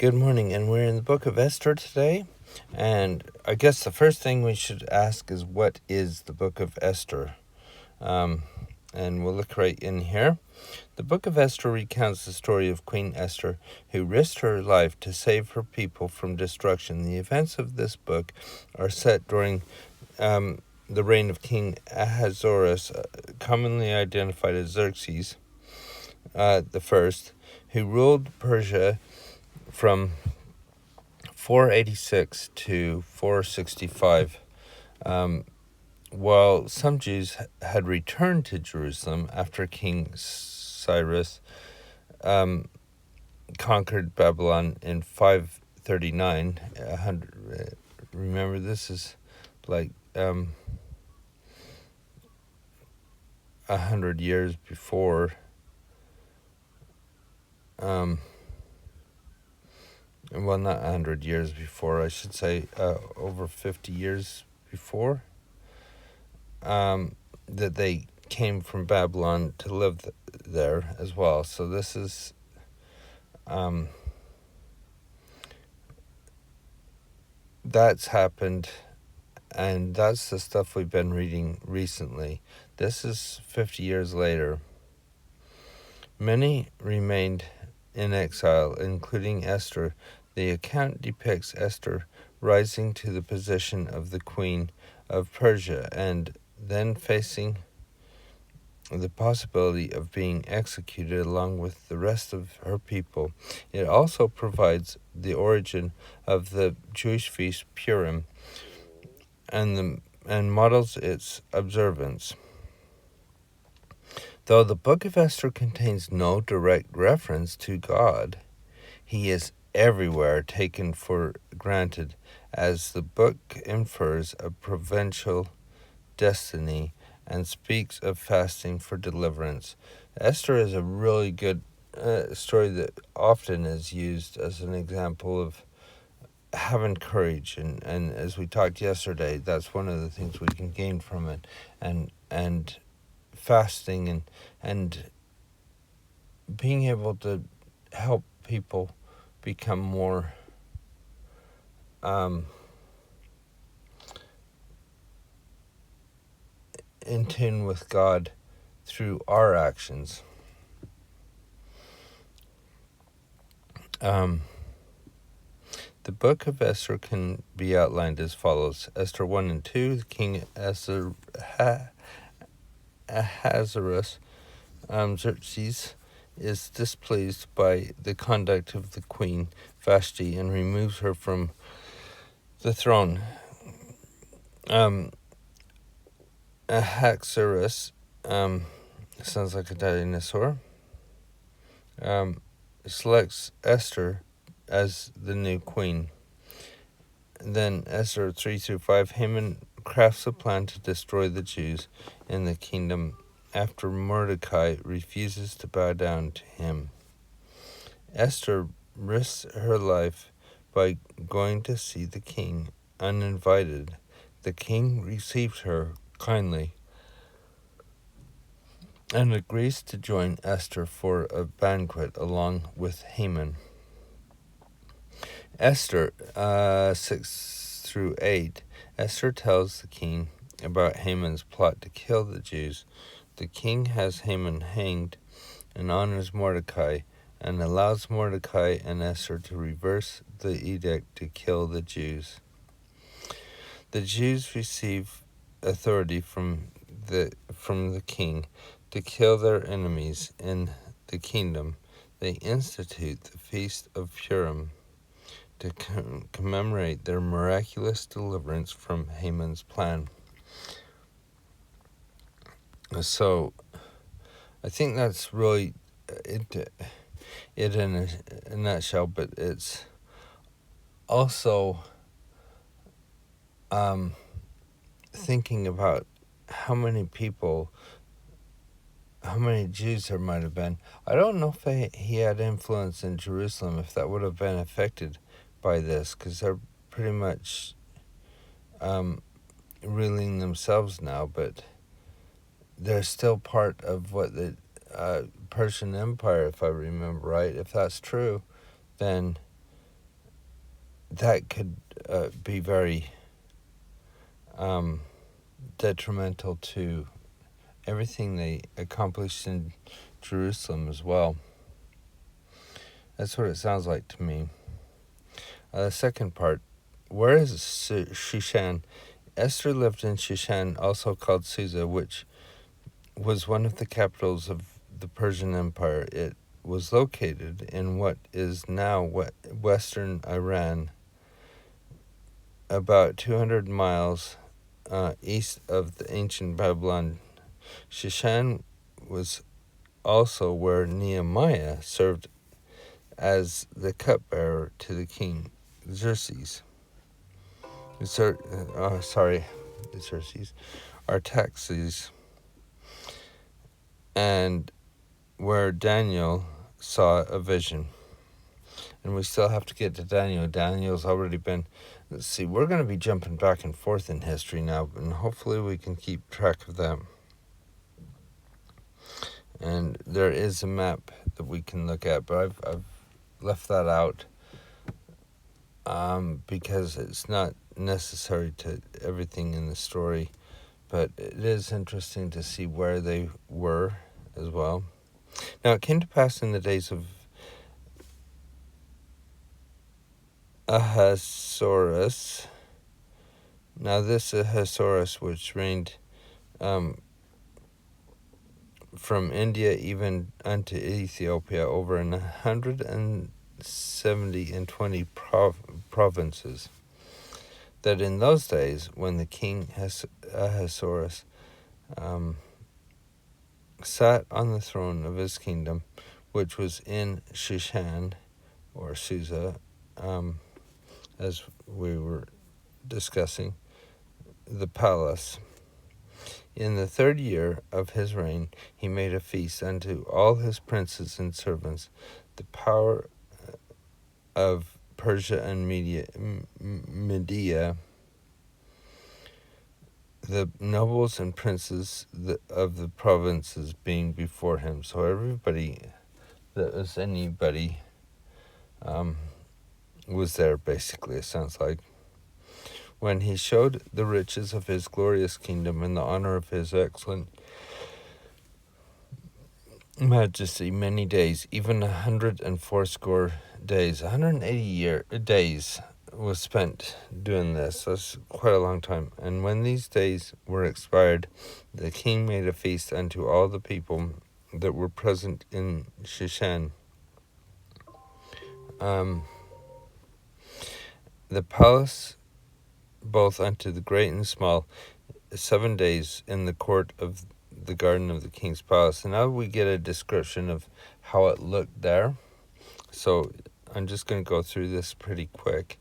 Good morning, and we're in the book of Esther today, and I guess the first thing we should ask is, what is the book of Esther? And we'll look right in here. The book of Esther recounts the story of Queen Esther, who risked her life to save her people from destruction. The events of this book are set during the reign of King Ahasuerus, commonly identified as Xerxes the First, who ruled Persia from 486 to 465. While some Jews had returned to Jerusalem after King Cyrus conquered Babylon in 539, remember this is like 100 years before. Well, not 100 years before, I should say, over 50 years before, that they came from Babylon to live there as well. So this is, that's happened, and that's the stuff we've been reading recently. This is 50 years later. Many remained in exile, including Esther. The account depicts Esther rising to the position of the queen of Persia and then facing the possibility of being executed along with the rest of her people. It also provides the origin of the Jewish feast Purim and models its observance. Though the book of Esther contains no direct reference to God, he is everywhere taken for granted, as the book infers a providential destiny and speaks of fasting for deliverance. Esther is a really good story that often is used as an example of having courage, and as we talked yesterday, that's one of the things we can gain from it, and fasting and being able to help people become more in tune with God through our actions. The book of Esther can be outlined as follows. Esther 1 and 2, King Ahasuerus, Xerxes, is displeased by the conduct of the queen Vashti and removes her from the throne. Ahasuerus, sounds like a dinosaur, selects Esther as the new queen. Then Esther 3-5, Haman crafts a plan to destroy the Jews in the kingdom after Mordecai refuses to bow down to him. Esther risks her life by going to see the king uninvited. The king receives her kindly and agrees to join Esther for a banquet along with Haman. Esther 6-8, Esther tells the king about Haman's plot to kill the Jews. The king has Haman hanged and honors Mordecai and allows Mordecai and Esther to reverse the edict to kill the Jews. The Jews receive authority from the king to kill their enemies in the kingdom. They institute the Feast of Purim to commemorate their miraculous deliverance from Haman's plan. So, I think that's really it in a nutshell, but it's also thinking about how many Jews there might have been. I don't know if he had influence in Jerusalem, if that would have been affected by this, because they're pretty much ruling themselves now, but they're still part of what the Persian Empire, if I remember right. If that's true, then that could be very detrimental to everything they accomplished in Jerusalem as well. That's what it sounds like to me. The second part, where is Shushan? Esther lived in Shushan, also called Susa, which was one of the capitals of the Persian Empire. It was located in what is now western Iran, about 200 miles east of the ancient Babylon. Shushan was also where Nehemiah served as the cupbearer to the king Xerxes. Xerxes, Artaxerxes, and where Daniel saw a vision. And we still have to get to Daniel. Daniel's already been, let's see, we're going to be jumping back and forth in history now, and hopefully we can keep track of that. And there is a map that we can look at, but I've left that out because it's not necessary to everything in the story, but it is interesting to see where they were as well. Now it came to pass in the days of Ahasuerus. Now this Ahasuerus, which reigned from India even unto Ethiopia over 120 provinces, that in those days when the king Ahasuerus sat on the throne of his kingdom, which was in Shushan, or Susa, as we were discussing, the palace. In the 3rd year of his reign, he made a feast unto all his princes and servants, the power of Persia and Media, the nobles and princes of the provinces being before him. So everybody that was anybody was there, basically, it sounds like. When he showed the riches of his glorious kingdom and the honor of his excellent majesty many days, even 180 days, 180 days was spent doing this. That's quite a long time. And when these days were expired, the king made a feast unto all the people that were present in Shushan. The palace, both unto the great and small, 7 days in the court of the garden of the king's palace. And now we get a description of how it looked there. So I'm just going to go through this pretty quick.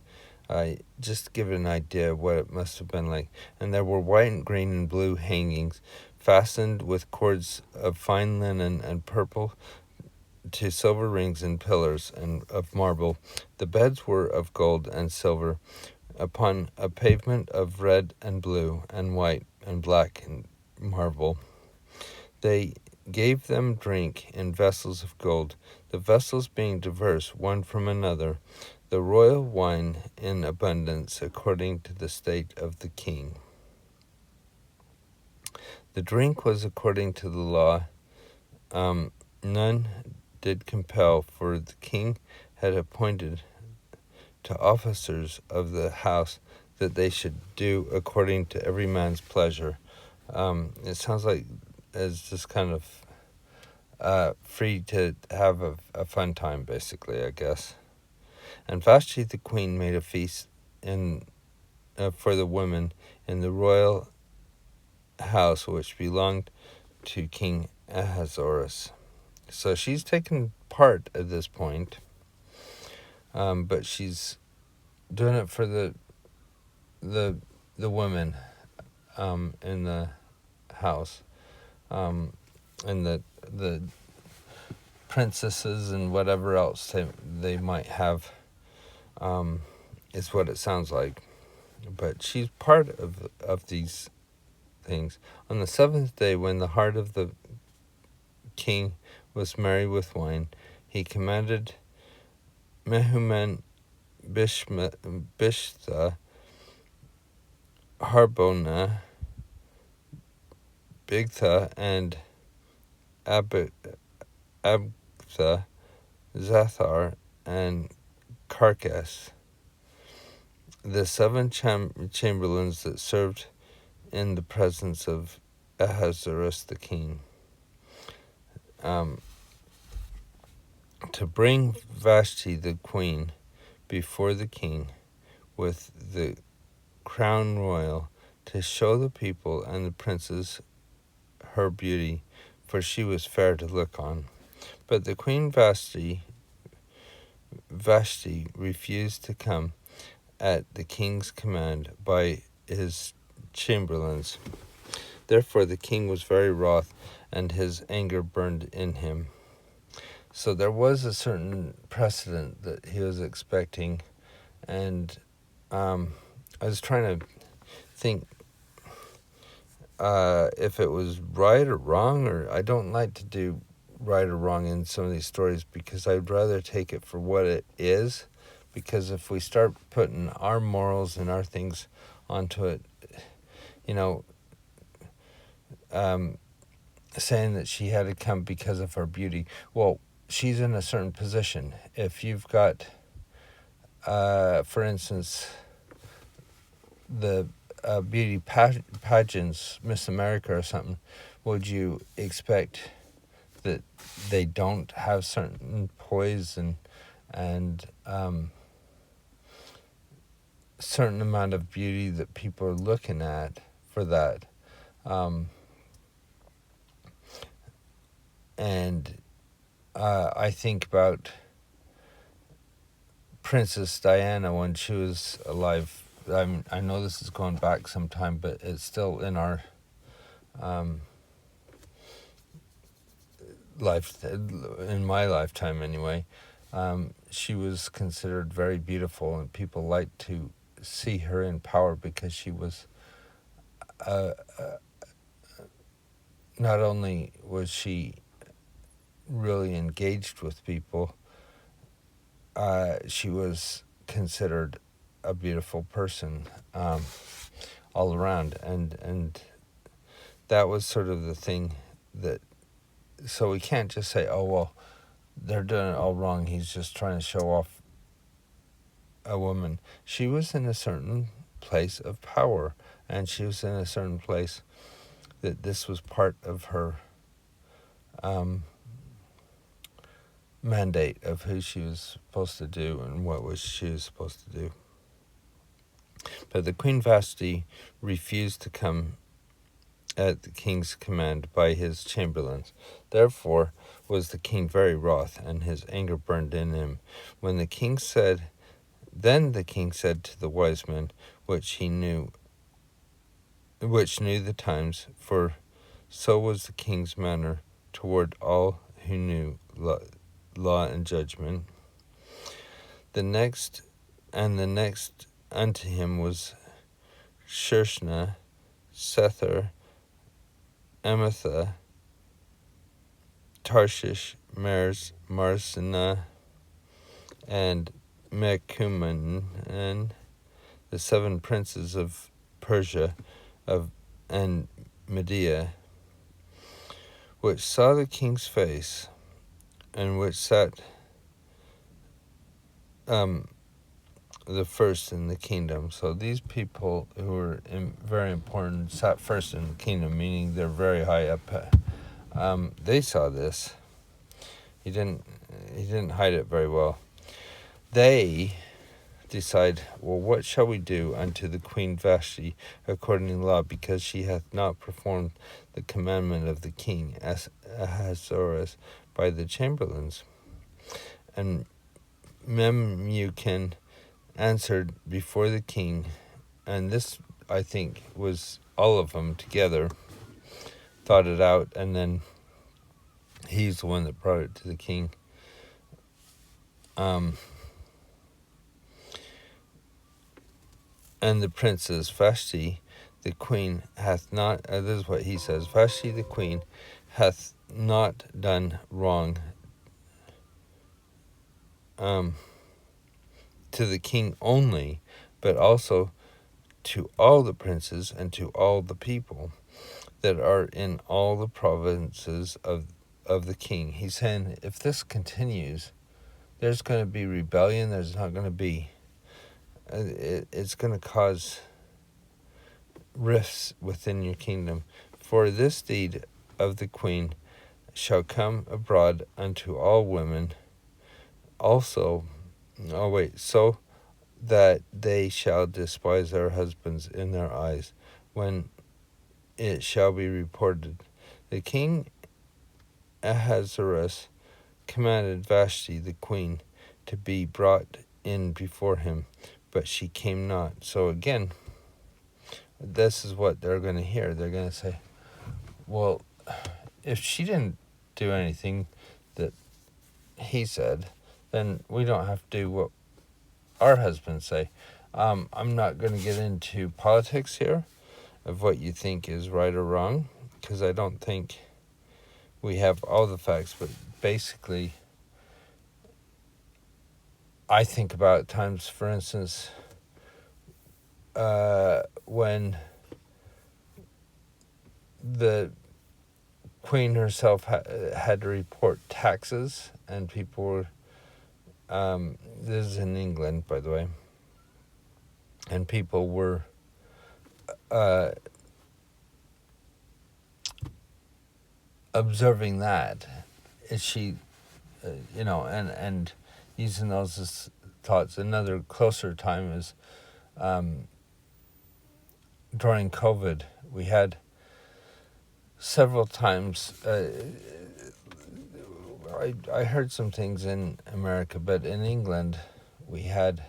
Just to give an idea of what it must have been like. And there were white and green and blue hangings, fastened with cords of fine linen and purple to silver rings and pillars and of marble. The beds were of gold and silver, upon a pavement of red and blue and white and black and marble. They gave them drink in vessels of gold, the vessels being diverse one from another, the royal wine in abundance according to the state of the king. The drink was according to the law. None did compel, for the king had appointed to officers of the house that they should do according to every man's pleasure. It sounds like it's just kind of free to have a fun time, basically, I guess. And Vashti the queen made a feast for the women in the royal house which belonged to King Ahasuerus. So she's taken part at this point, but she's doing it for the women in the house, and the princesses and whatever else they might have, is what it sounds like. But she's part of these things. On the 7th day, when the heart of the king was merry with wine, he commanded Mehuman Bishta, Harbona, Bigtha, and Abtha, Zathar, and Carcass, the 7 chamberlains that served in the presence of Ahasuerus the king, to bring Vashti the queen before the king with the crown royal, to show the people and the princes her beauty, for she was fair to look on. But the queen Vashti refused to come at the king's command by his chamberlains. Therefore the king was very wroth, and his anger burned in him. So there was a certain precedent that he was expecting, and I was trying to think if it was right or wrong, or I don't like to do right or wrong in some of these stories, because I'd rather take it for what it is, because if we start putting our morals and our things onto it, saying that she had to come because of her beauty, well, she's in a certain position. If you've got, for instance, the beauty pageants, Miss America or something, would you expect that they don't have certain poise and certain amount of beauty that people are looking at for that? And I think about Princess Diana when she was alive. I know this is going back some time, but it's still in our life, in my lifetime anyway. She was considered very beautiful, and people liked to see her in power because she was not only was she really engaged with people, she was considered a beautiful person all around, and that was sort of the thing that, so we can't just say, oh well, they're doing it all wrong, he's just trying to show off a woman. She was in a certain place of power, and she was in a certain place that this was part of her mandate of who she was supposed to do and what she was supposed to do. But the Queen Vashti refused to come at the king's command by his chamberlains. Therefore was the king very wroth, and his anger burned in him. Then the king said to the wise men, which knew the times, for so was the king's manner toward all who knew law and judgment. The next unto him was Shirshna, Sether, Amatha, Tarshish, Marsina, and Mecumen, the 7 princes of Persia and Media, which saw the king's face, and which sat the first in the kingdom. So these people who were very important sat first in the kingdom, meaning they're very high up. They saw this. He didn't hide it very well. They decide, well, what shall we do unto the queen Vashti according to law, because she hath not performed the commandment of the king Ahasuerus by the chamberlains? And Memucan answered before the king, and this, I think, was all of them together, thought it out, and then he's the one that brought it to the king. And the princess Vashti, the queen, hath not, this is what he says, Vashti the queen hath not done wrong to the king only, but also to all the princes and to all the people that are in all the provinces of the king. He's saying if this continues, there's going to be rebellion. There's not going to be. It's going to cause rifts within your kingdom. For this deed of the queen shall come abroad unto all women also. So that they shall despise their husbands in their eyes, when it shall be reported, the king Ahasuerus commanded Vashti the queen to be brought in before him, but she came not. So again, this is what they're going to hear. They're going to say, well, if she didn't do anything that he said, then we don't have to do what our husbands say. I'm not going to get into politics here of what you think is right or wrong, because I don't think we have all the facts, but basically I think about times, for instance, when the queen herself had to report taxes, and people were, this is in England, by the way, and people were observing that. Is she, and using those as thoughts. Another closer time is during COVID. We had several times, I heard some things in America, but in England we had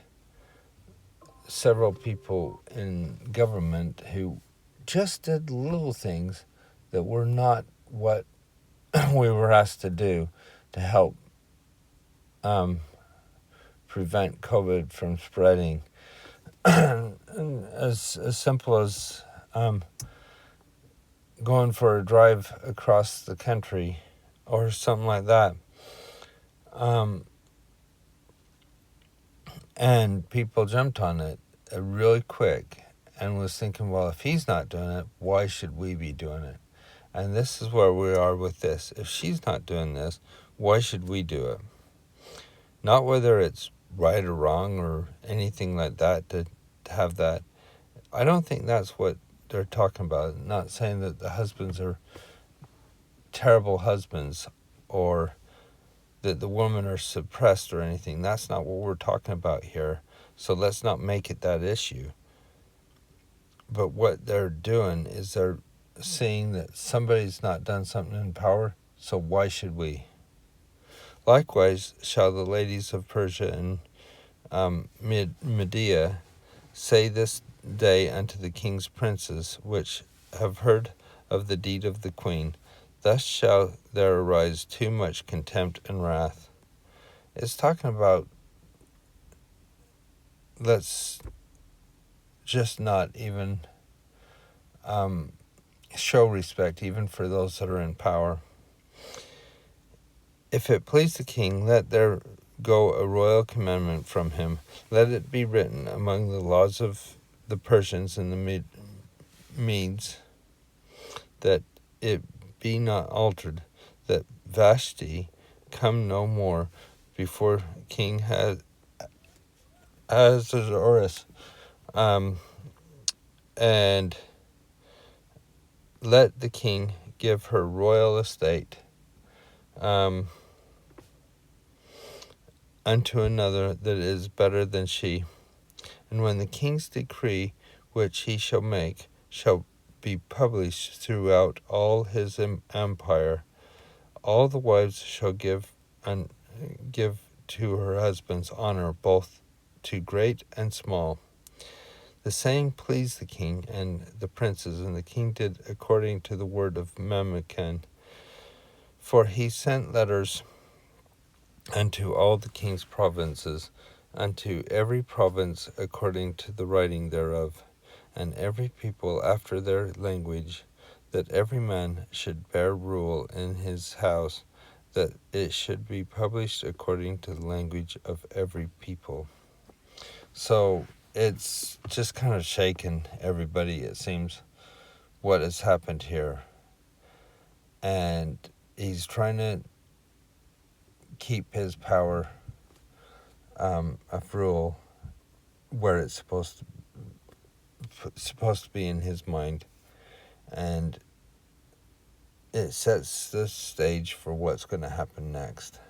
several people in government who just did little things that were not what we were asked to do to help prevent COVID from spreading. And as simple as going for a drive across the country or something like that. And people jumped on it really quick and was thinking, well, if he's not doing it, why should we be doing it? And this is where we are with this. If she's not doing this, why should we do it? Not whether it's right or wrong or anything like that to have that. I don't think that's what they're talking about. I'm not saying that the husbands are terrible husbands or that the women are suppressed or anything. That's not what we're talking about here. So let's not make it that issue. But what they're doing is they're seeing that somebody's not done something in power, so why should we? Likewise shall the ladies of Persia and Media say this day unto the king's princes, which have heard of the deed of the queen, thus shall there arise too much contempt and wrath. It's talking about, let's just not even show respect even for those that are in power. If it please the king, let there go a royal commandment from him. Let it be written among the laws of the Persians and the Medes, that it be not altered, that Vashti come no more before King Ahasuerus, and let the king give her royal estate unto another that is better than she. And when the king's decree which he shall make shall be published throughout all his empire, all the wives shall give to her husbands honor, both to great and small. The saying pleased the king and the princes, and the king did according to the word of Memucan. For he sent letters unto all the king's provinces, unto every province according to the writing thereof, and every people after their language, that every man should bear rule in his house, that it should be published according to the language of every people. So it's just kind of shaken everybody, it seems, what has happened here. And he's trying to keep his power of rule where it's supposed to be in his mind. And it sets the stage for what's going to happen next.